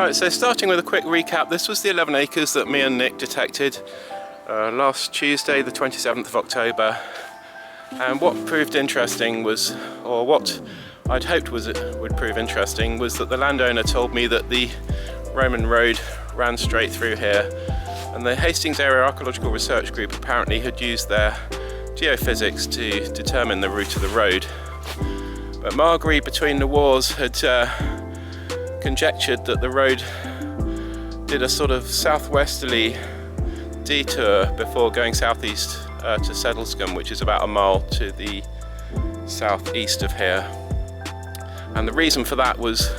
Right, so starting with a quick recap, this was the 11 acres that me and Nick detected last Tuesday, the 27th of October. And what proved interesting was, or what I'd hoped would prove interesting, was that the landowner told me that the Roman road ran straight through here, and the Hastings Area Archaeological Research Group apparently had used their geophysics to determine the route of the road. But Margery, between the wars, had conjectured that the road did a sort of southwesterly detour before going southeast to Settlescombe, which is about a mile to the southeast of here. And the reason for that was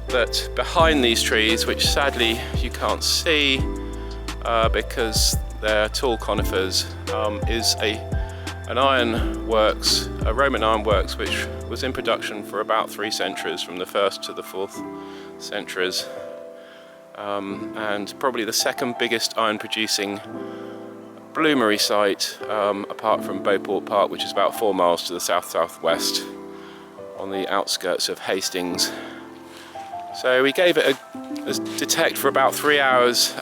that behind these trees, which sadly you can't see because they're tall conifers, is an ironworks, a Roman ironworks, which was in production for about 3 centuries, from the 1st to the 4th centuries, and probably the second biggest iron producing bloomery site, apart from Beauport Park, which is about 4 miles to the south-southwest on the outskirts of Hastings. So we gave it a detect for about 3 hours.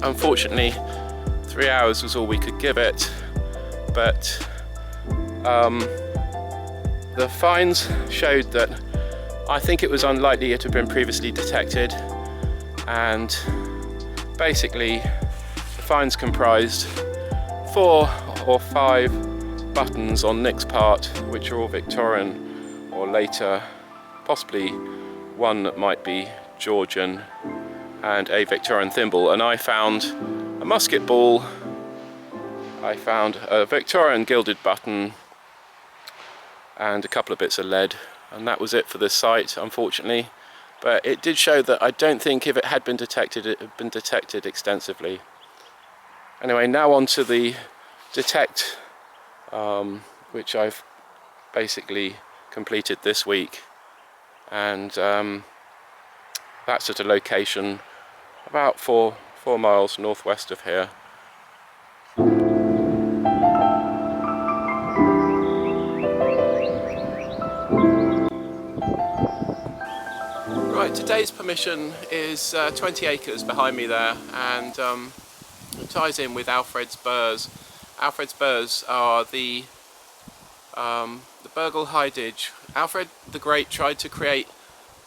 Unfortunately, 3 hours was all we could give it, but the finds showed that I think it was unlikely it had been previously detected, and basically the finds comprised 4 or 5 buttons on Nick's part, which are all Victorian or later, possibly one that might be Georgian, and a Victorian thimble. And I found a musket ball, I found a Victorian gilded button, and a couple of bits of lead, and that was it for this site, unfortunately. But it did show that I don't think if it had been detected, it had been detected extensively. Anyway, now on to the detect, which I've basically completed this week, and that's at a location about 4 miles northwest of here. Right, today's permission is 20 acres behind me there, and it ties in with Alfred's burrs. Alfred's burrs are the Burgle Hidage. Alfred the Great tried to create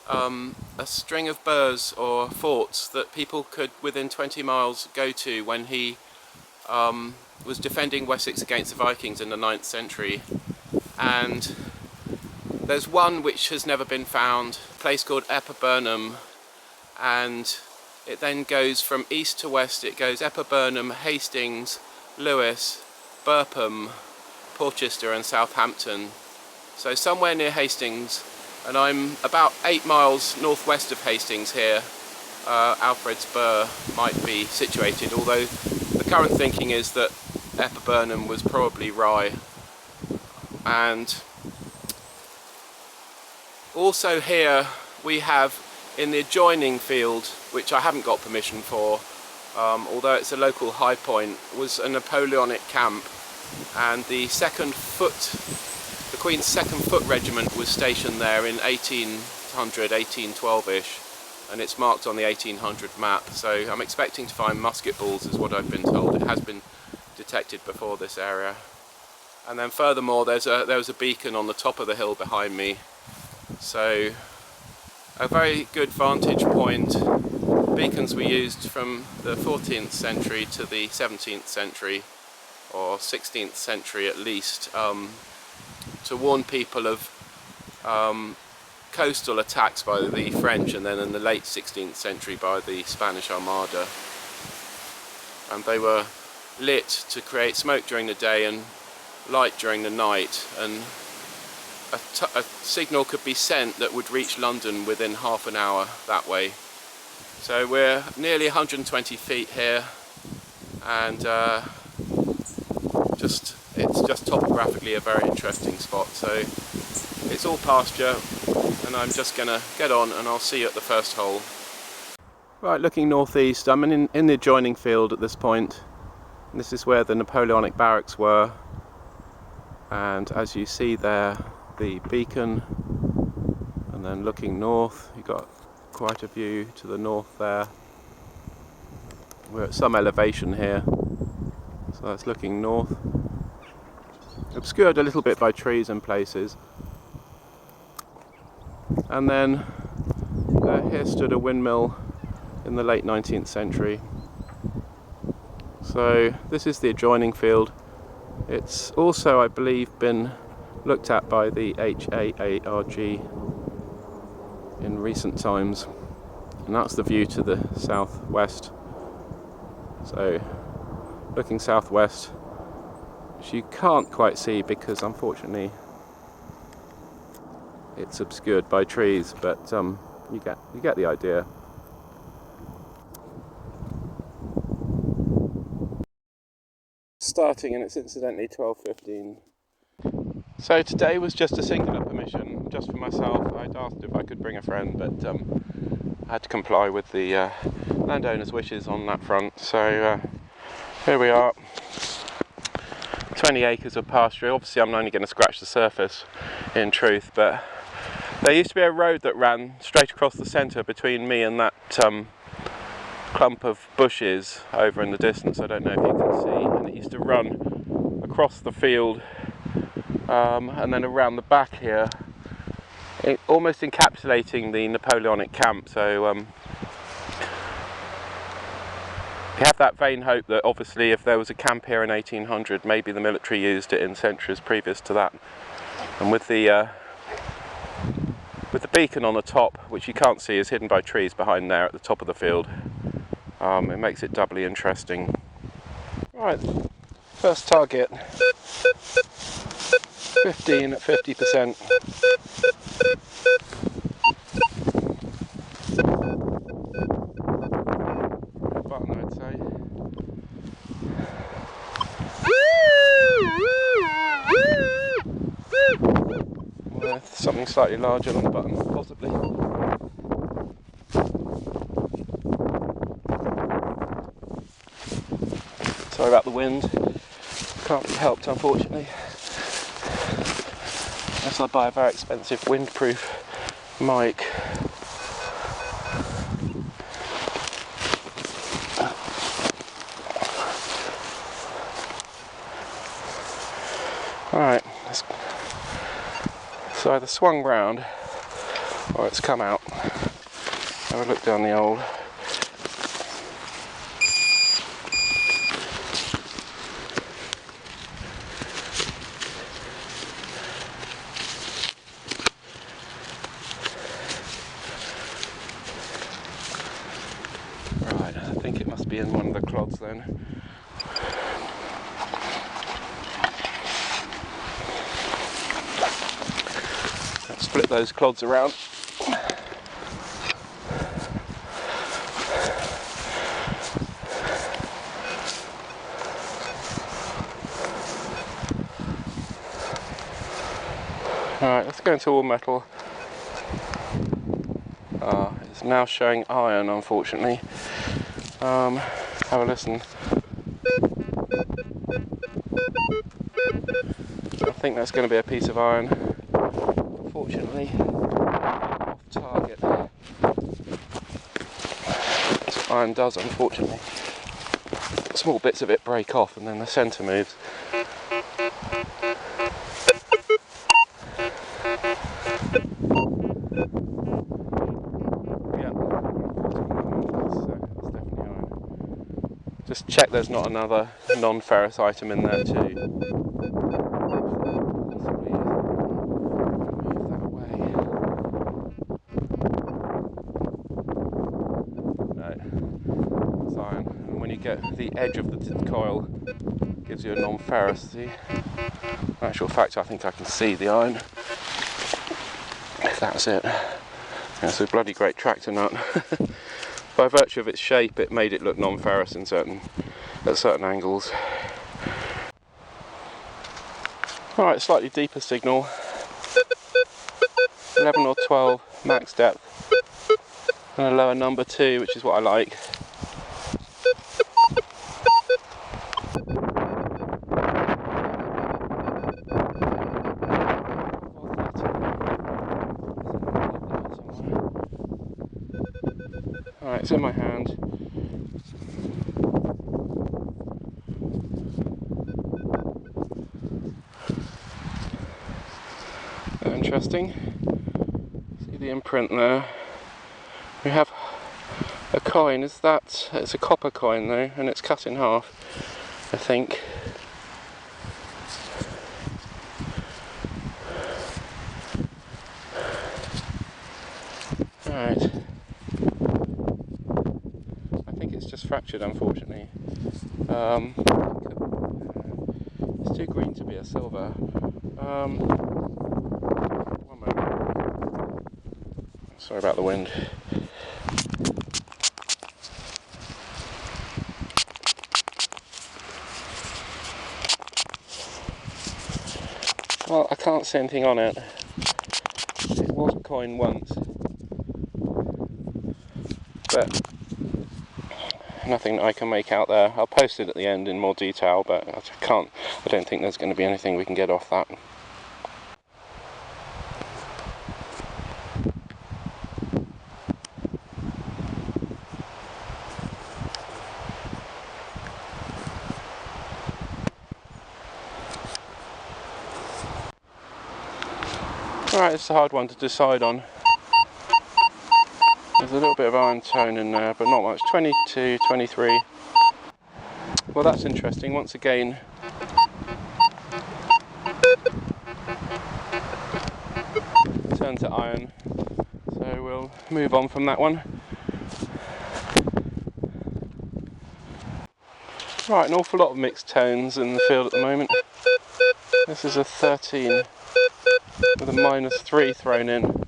a string of burrs or forts that people could within 20 miles go to when he was defending Wessex against the Vikings in the 9th century. And there's one which has never been found, a place called Epiburnham, and it then goes from east to west. It goes Epiburnham, Hastings, Lewes, Burpham, Porchester and Southampton. So somewhere near Hastings, and I'm about 8 miles northwest of Hastings here, Alfred's Burr might be situated, although the current thinking is that Epiburnham was probably Rye. And also here we have, in the adjoining field, which I haven't got permission for, although it's a local high point, was a Napoleonic camp, and the Queen's 2nd Foot Regiment was stationed there in 1800, 1812-ish, and it's marked on the 1800 map. So I'm expecting to find musket balls, is what I've been told. It has been detected before this area. And then furthermore, there was a beacon on the top of the hill behind me. So a very good vantage point. Beacons were used from the 14th century to the 17th century, or 16th century at least, to warn people of coastal attacks by the French, and then in the late 16th century by the Spanish Armada. And they were lit to create smoke during the day and light during the night, and a signal could be sent that would reach London within half an hour that way. So we're nearly 120 feet here, and it's just topographically a very interesting spot. So it's all pasture, and I'm just gonna get on and I'll see you at the first hole. Right, looking northeast, I'm in the adjoining field at this point. This is where the Napoleonic barracks were, and as you see there, the beacon, and then looking north you've got quite a view to the north there. We're at some elevation here, so that's looking north. Obscured a little bit by trees in places. And then here stood a windmill in the late 19th century. So this is the adjoining field. It's also, I believe, been looked at by the HAARG in recent times, and that's the view to the southwest. So looking southwest, which you can't quite see because unfortunately it's obscured by trees, but you get the idea. Starting, and it's incidentally 12:15. So today was just a singular permission, just for myself. I'd asked if I could bring a friend, but I had to comply with the landowner's wishes on that front. So here we are, 20 acres of pasture. Obviously I'm only going to scratch the surface in truth, but there used to be a road that ran straight across the centre between me and that clump of bushes over in the distance. I don't know if you can see, and it used to run across the field and then around the back here, almost encapsulating the Napoleonic camp. So we have that vain hope that obviously if there was a camp here in 1800, maybe the military used it in centuries previous to that. And with the beacon on the top, which you can't see, is hidden by trees behind there at the top of the field, it makes it doubly interesting. Right, first target, 15 at 50%. Button, I'd say. Well, something slightly larger than the button, possibly. Sorry about the wind, can't be helped unfortunately, unless I buy a very expensive windproof mic. Alright, it's either swung round or it's come out. Have a look down the old. Right, I think it must be in one of the clods then. Let's split those clods around. Alright, let's go into all metal. It's now showing iron, unfortunately. Have a listen. I think that's going to be a piece of iron. Unfortunately, off target. That's what iron does, unfortunately. Small bits of it break off and then the centre moves. Just check there's not another non-ferrous item in there too. Possibly move that away. No, it's iron. And when you get the edge of the coil, it gives you a non-ferrous. See? In actual fact, I think I can see the iron. If that's it. Yeah, it's a bloody great tractor nut. By virtue of its shape, it made it look non-ferrous at certain angles. Alright, slightly deeper signal. 11 or 12 max depth. And a lower number 2, which is what I like. it's in my hand. Interesting. See the imprint there. We have a coin. Is that? It's a copper coin though, and it's cut in half, I think. Right. I think it's just fractured, unfortunately. It's too green to be a silver. One moment. Sorry about the wind. Well, I can't see anything on it. It was a coin once, but nothing that I can make out there. I'll post it at the end in more detail, but I don't think there's going to be anything we can get off that. Right, it's a hard one to decide on. There's a little bit of iron tone in there, but not much. 22, 23. Well, that's interesting. Once again, turn to iron. So we'll move on from that one. Right, an awful lot of mixed tones in the field at the moment. This is a 13 with a -3 thrown in.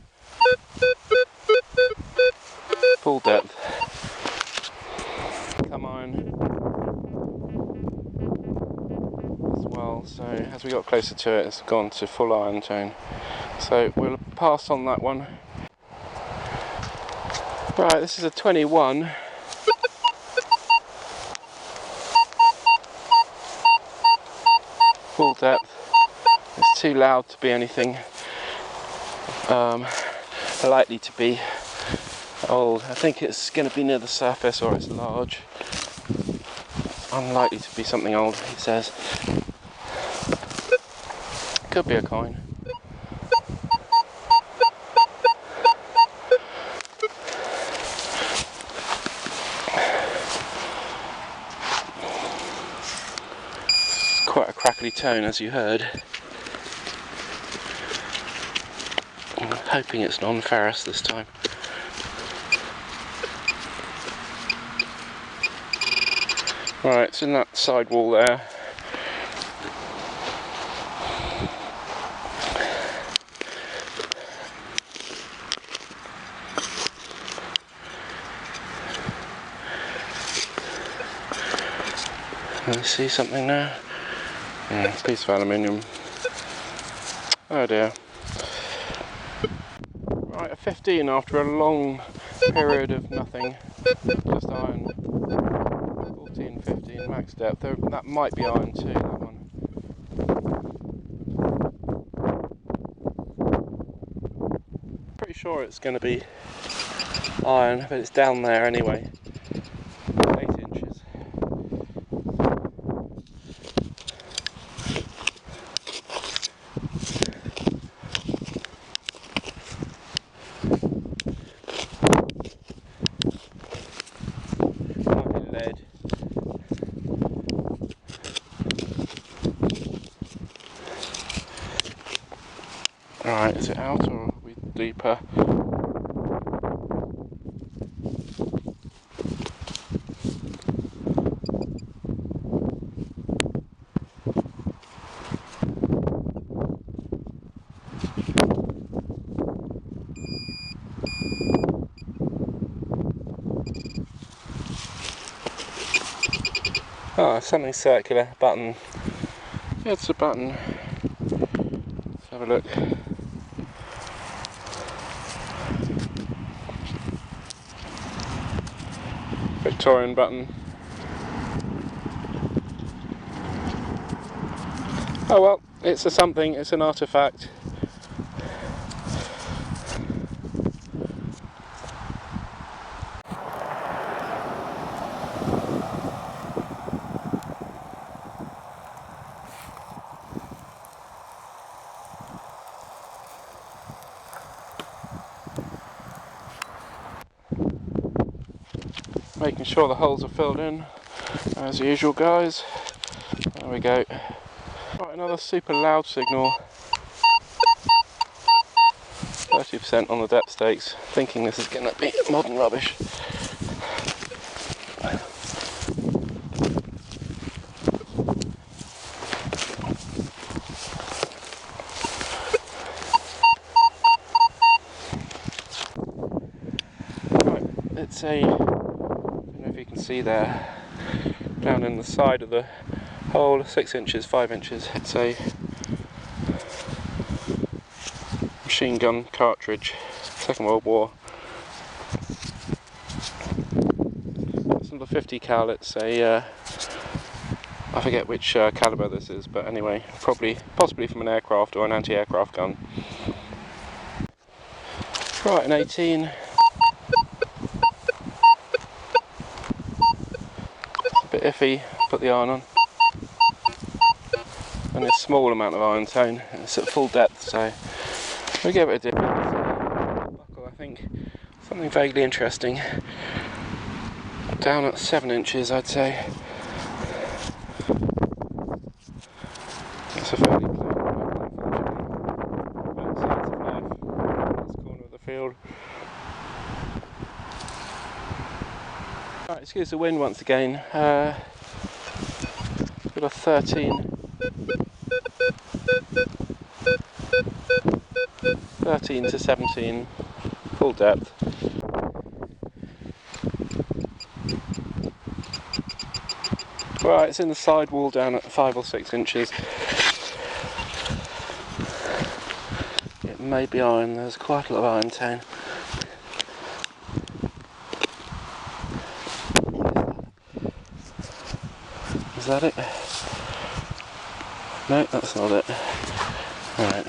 Full depth. Come on. As well, so as we got closer to it, it's gone to full iron tone. So we'll pass on that one. Right, this is a 21. Full depth. It's too loud to be anything likely to be old. I think it's going to be near the surface, or it's large. Unlikely to be something old, he says. Could be a coin. It's quite a crackly tone, as you heard. I'm hoping it's non-ferrous this time. Right, it's in that side wall there. Let's see something there. Piece of aluminium. Oh dear. Right, a 15 after a long period of nothing. Just iron. 14, 15 max depth. That might be iron too, that one. Pretty sure it's going to be iron, but it's down there anyway. 8 inches. Might be lead. Right, is it out or are we deeper? Oh, something circular, button. Yeah, it's a button. Let's have a look. Victorian button. Oh well, it's a something, it's an artefact. making sure the holes are filled in as usual, guys. There we go. Right, another super loud signal. 30% on the depth stakes, thinking this is going to be modern rubbish. Right, it's a, I don't know if you can see there, down in the side of the hole, 6 inches, 5 inches, it's a machine gun cartridge, Second World War. It's not a 50 cal, it's a, I forget which caliber this is, but anyway, possibly from an aircraft or an anti-aircraft gun. Right, an 18. It's a bit iffy, put the iron on. And a small amount of iron tone, it's at full depth, so we give it a dip. Buckle, I think, something vaguely interesting. Down at 7 inches, I'd say. That's a fairly clean buckle, unfortunately. Outside of life, this corner of the field. Right, excuse the wind once again. Got a 13 to 17, full depth. Right, it's in the side wall down at 5 or 6 inches. It may be iron, there's quite a lot of iron tone. Is that it? No, that's not it. Right.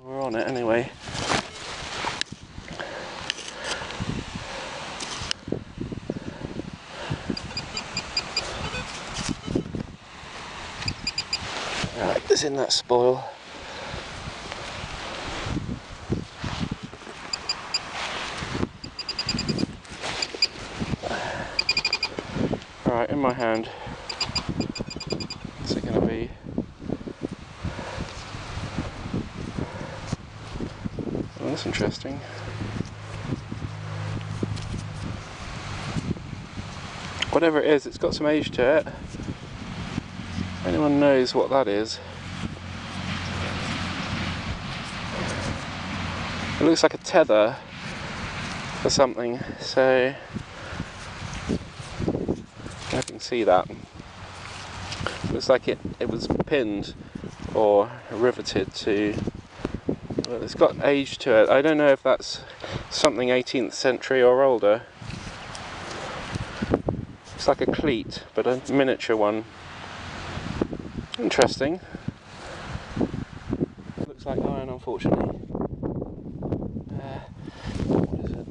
We're on it anyway. Right, it's in that spoil. Right, in my hand. What's it going to be? Oh, that's interesting. Whatever it is, it's got some age to it. If anyone knows what that is. It looks like a tether for something, so I can see that. Looks like it was pinned or riveted to, well, it's got age to it. I don't know if that's something 18th century or older. It's like a cleat, but a miniature one. Interesting. Looks like iron, unfortunately. What is it?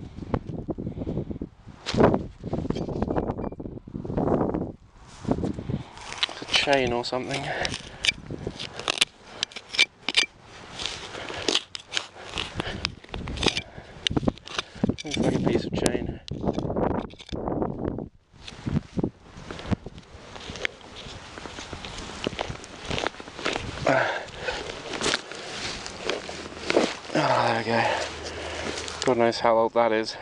It's a chain or something. Looks like a piece of chain. There we go. God knows how old that is.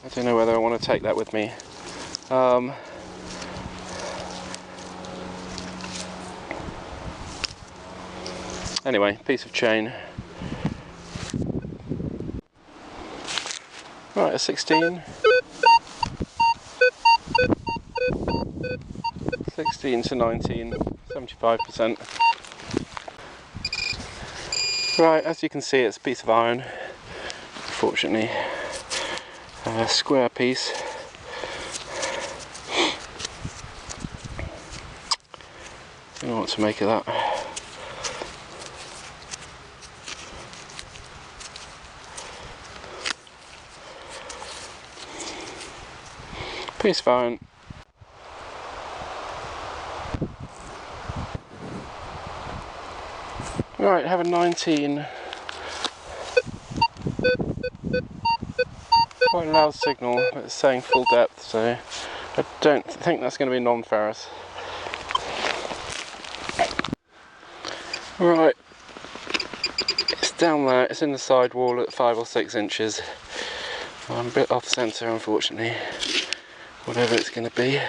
I don't know whether I want to take that with me. Anyway, piece of chain. Right, a 16. 16 to 19, 75%. Right, as you can see, it's a piece of iron. Fortunately, a square piece. Don't know what to make of that. Piece of iron. Right, have a 19. Quite a loud signal, but it's saying full depth, so I don't think that's going to be non-ferrous. Right, it's down there, it's in the side wall at 5 or 6 inches. I'm a bit off centre, unfortunately, whatever it's going to be.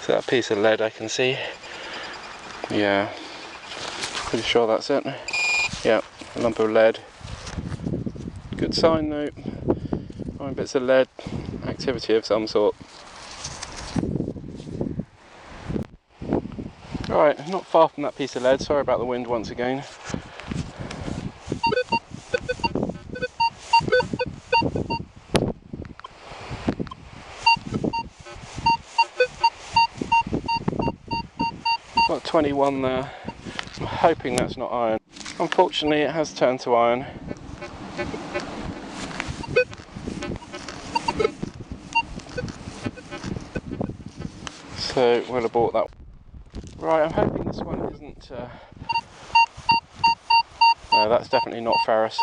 So that piece of lead I can see. Yeah, pretty sure that's it. Yeah, a lump of lead. Good sign though. Fine bits of lead, activity of some sort. Right, not far from that piece of lead. Sorry about the wind once again. Got 21 there. I'm hoping that's not iron. Unfortunately, it has turned to iron. So we'll abort that. Right, I'm hoping this one isn't. No, that's definitely not ferrous.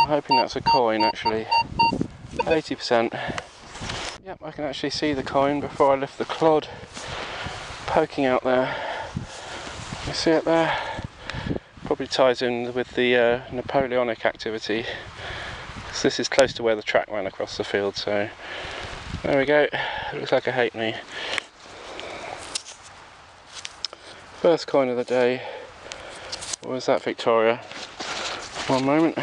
I'm hoping that's a coin actually. 80%. Yep, I can actually see the coin before I lift the clod poking out there. You see it there? Probably ties in with the Napoleonic activity. So this is close to where the track ran across the field, so there we go. It looks like a halfpenny. First coin of the day. What was that, Victoria? One moment.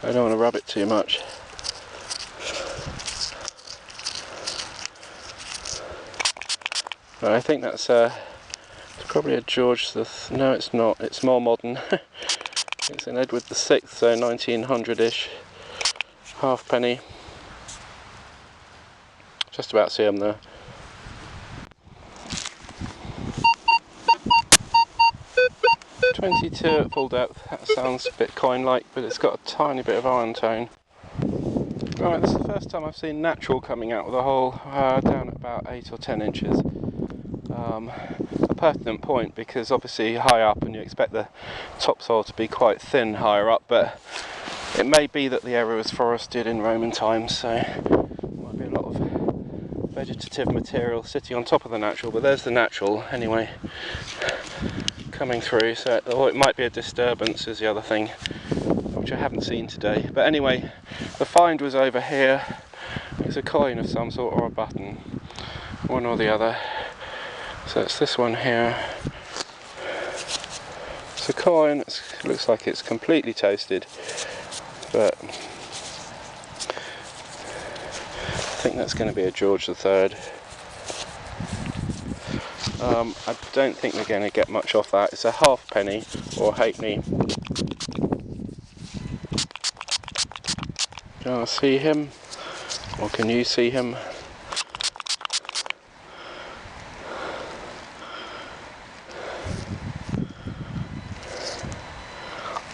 I don't want to rub it too much. But I think that's it's probably a George the... No, it's not. It's more modern. It's an Edward VI, so 1900-ish. Halfpenny. Just about see them there. .22 at full depth. That sounds a bit coin-like, but it's got a tiny bit of iron tone. Right, this is the first time I've seen natural coming out of the hole, down at about 8 or 10 inches. A pertinent point, because obviously high up and you expect the topsoil to be quite thin higher up, but it may be that the area was forested in Roman times, so there might be a lot of vegetative material sitting on top of the natural, but there's the natural anyway coming through, so or it might be a disturbance is the other thing, which I haven't seen today. But anyway, the find was over here. It's a coin of some sort or a button, one or the other. So it's this one here. It's a coin. It looks like it's completely toasted, but I think that's going to be a George III. I don't think we're going to get much off that. It's a halfpenny or halfpenny. Can I see him? Or can you see him?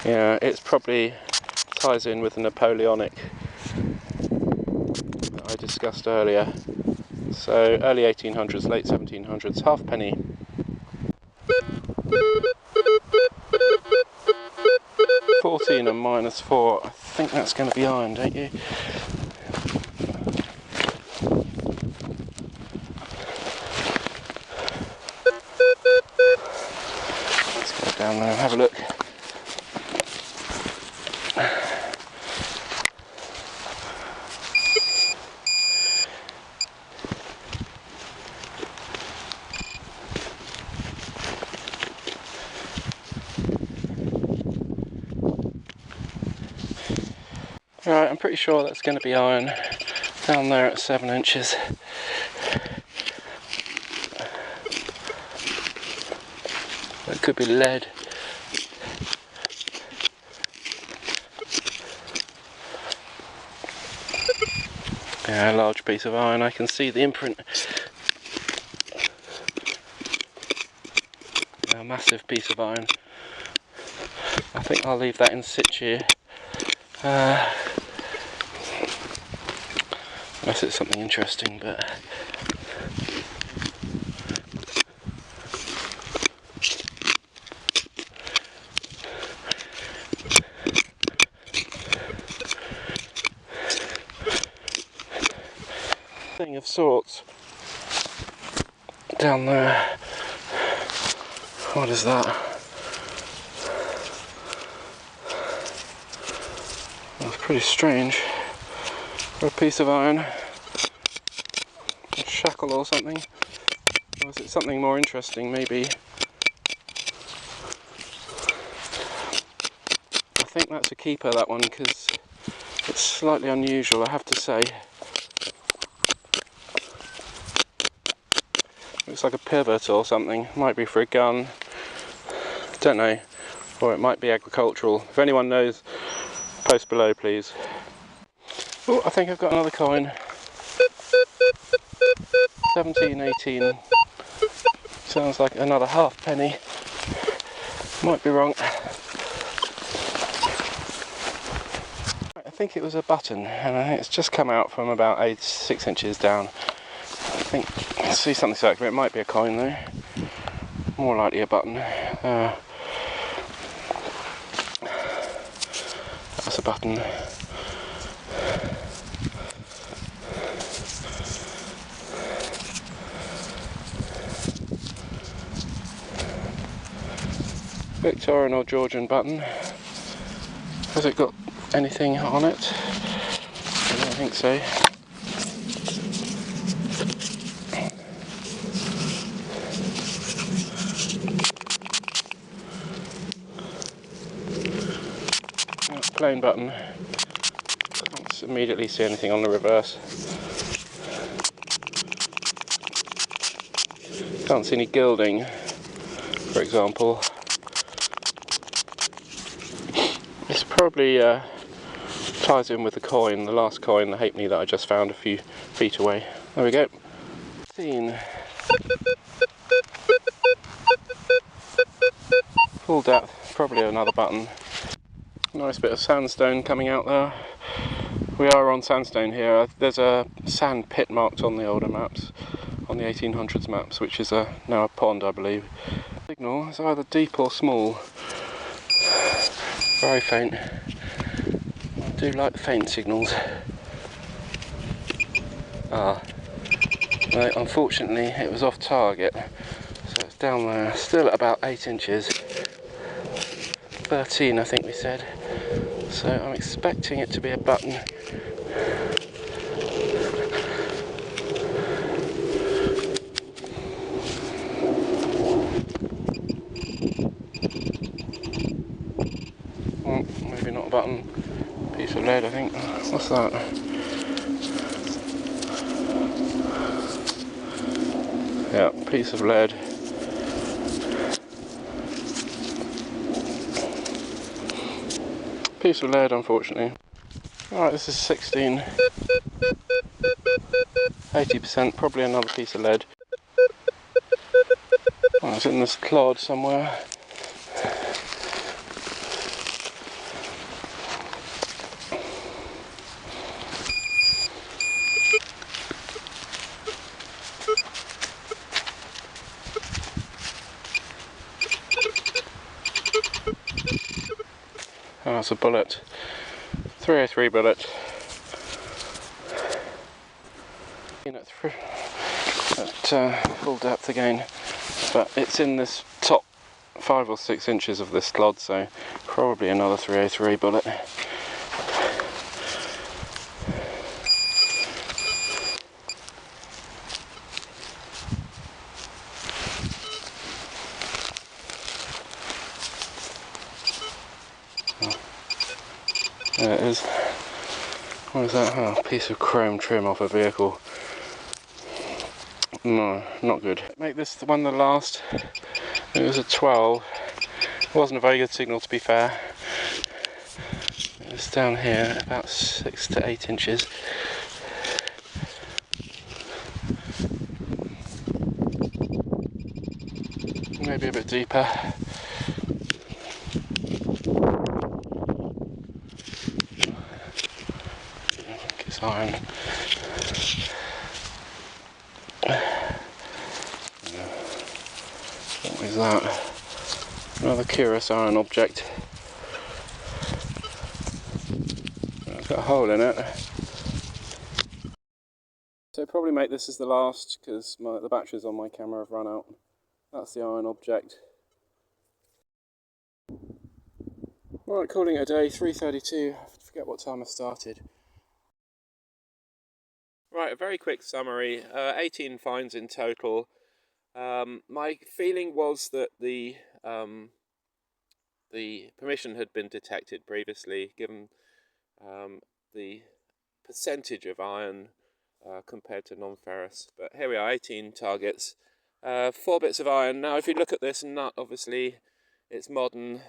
Yeah, it's probably ties in with the Napoleonic that I discussed earlier. So early 1800s, late 1700s, halfpenny. $14 and -4. I think that's going to be iron, don't you? Let's go down there and have a look. Right, I'm pretty sure that's going to be iron down there at 7 inches. It could be lead. Yeah, a large piece of iron. I can see the imprint. A massive piece of iron. I think I'll leave that in situ. Unless it's something interesting, but thing of sorts down there. What is that? That's pretty strange. For a piece of iron, a shackle or something. Or is it something more interesting? Maybe. I think that's a keeper, that one, because it's slightly unusual, I have to say. Looks like a pivot or something. Might be for a gun. Don't know. Or it might be agricultural. If anyone knows, post below, please. Oh, I think I've got another coin. 1718. Sounds like another halfpenny. Might be wrong. I think it was a button, and I think it's just come out from about 6 inches down. I think I see something circular. It might be a coin though. More likely a button. That's a button. Victorian or Georgian button. Has it got anything on it? I don't think so. Plain button. Can't immediately see anything on the reverse. Can't see any gilding, for example. This probably ties in with the coin, the last coin, the halfpenny that I just found a few feet away. There we go. Seen. Full depth, probably another button. Nice bit of sandstone coming out there. We are on sandstone here. There's a sand pit marked on the older maps, on the 1800s maps, which is now a pond, I believe. Signal is either deep or small. Very faint. I do like faint signals. No, unfortunately it was off target, so it's down there, still at about 8 inches. 13 I think we said. So I'm expecting it to be a button. Oh, maybe not a button. Piece of lead, I think. What's that? Yeah, piece of lead. Piece of lead, unfortunately. Alright, this is 16. 80%, probably another piece of lead. Oh, it's in this clod somewhere. Oh, that's a bullet. 303 bullet. At full depth again, but it's in this top 5 or 6 inches of this clod, so probably another 303 bullet. There it is. What is that? Oh, a piece of chrome trim off a vehicle. No, not good. Make this the one the last. It was a 12. It wasn't a very good signal, to be fair. It was down here, about 6 to 8 inches. maybe a bit deeper. It's iron. What is that? Another curious iron object. It's got a hole in it. So probably make this as the last because the batteries on my camera have run out. That's the iron object. Right, calling it a day, 3:32. I forget what time I started. Right, a very quick summary. 18 finds in total. My feeling was that the permission had been detected previously, given the percentage of iron compared to non-ferrous. But here we are, 18 targets, 4 bits of iron. Now, if you look at this nut, obviously it's modern,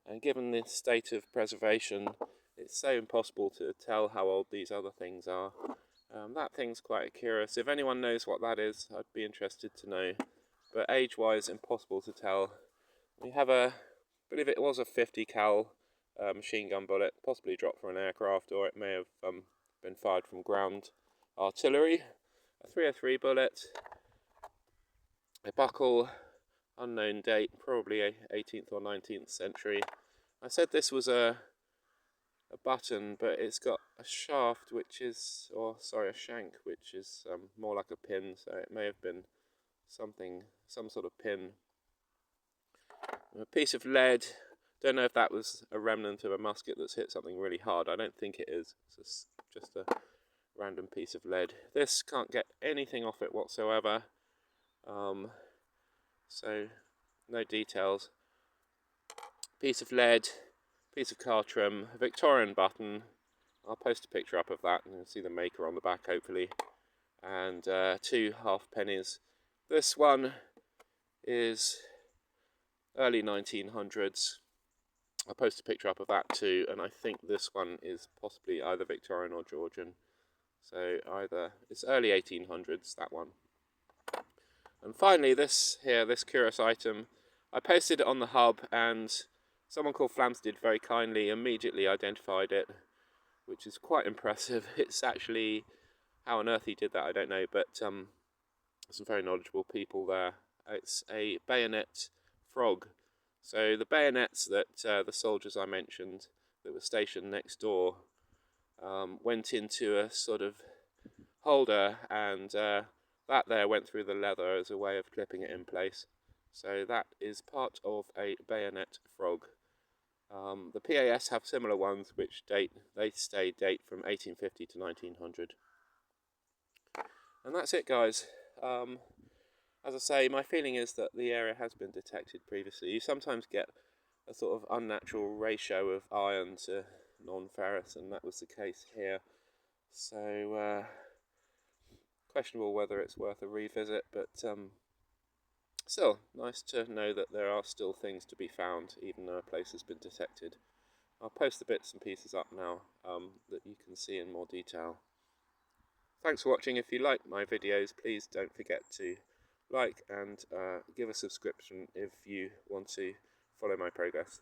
and given the state of preservation, it's so impossible to tell how old these other things are. That thing's quite curious. If anyone knows what that is, I'd be interested to know. But age-wise, impossible to tell. We have I believe it was a 50 cal machine gun bullet, possibly dropped from an aircraft, or it may have been fired from ground artillery. A 303 bullet, a buckle, unknown date, probably 18th or 19th century. I said this was a button, but it's got a shaft which is, a shank which is more like a pin, so it may have been some sort of pin. A piece of lead, don't know if that was a remnant of a musket that's hit something really hard. I don't think it is. It's just a random piece of lead. This can't get anything off it whatsoever, so no details. Piece of lead, piece of car trim, a Victorian button. I'll post a picture up of that and you'll see the maker on the back hopefully, and 2 half pennies. This one is early 1900s. I'll post a picture up of that too, and I think this one is possibly either Victorian or Georgian. So it's early 1800s, that one. And finally this curious item, I posted it on the hub and someone called Flamstead very kindly immediately identified it, which is quite impressive. It's actually, how on earth he did that I don't know, but some very knowledgeable people there. It's a bayonet frog. So the bayonets that the soldiers I mentioned that were stationed next door went into a sort of holder, and that there went through the leather as a way of clipping it in place. So that is part of a bayonet frog. The PAS have similar ones which date from 1850 to 1900. And that's it, guys. As I say, my feeling is that the area has been detected previously. You sometimes get a sort of unnatural ratio of iron to non-ferrous, and that was the case here. So, questionable whether it's worth a revisit, but still, nice to know that there are still things to be found, even though a place has been detected. I'll post the bits and pieces up now that you can see in more detail. Thanks for watching. If you like my videos, please don't forget to like and give a subscription if you want to follow my progress.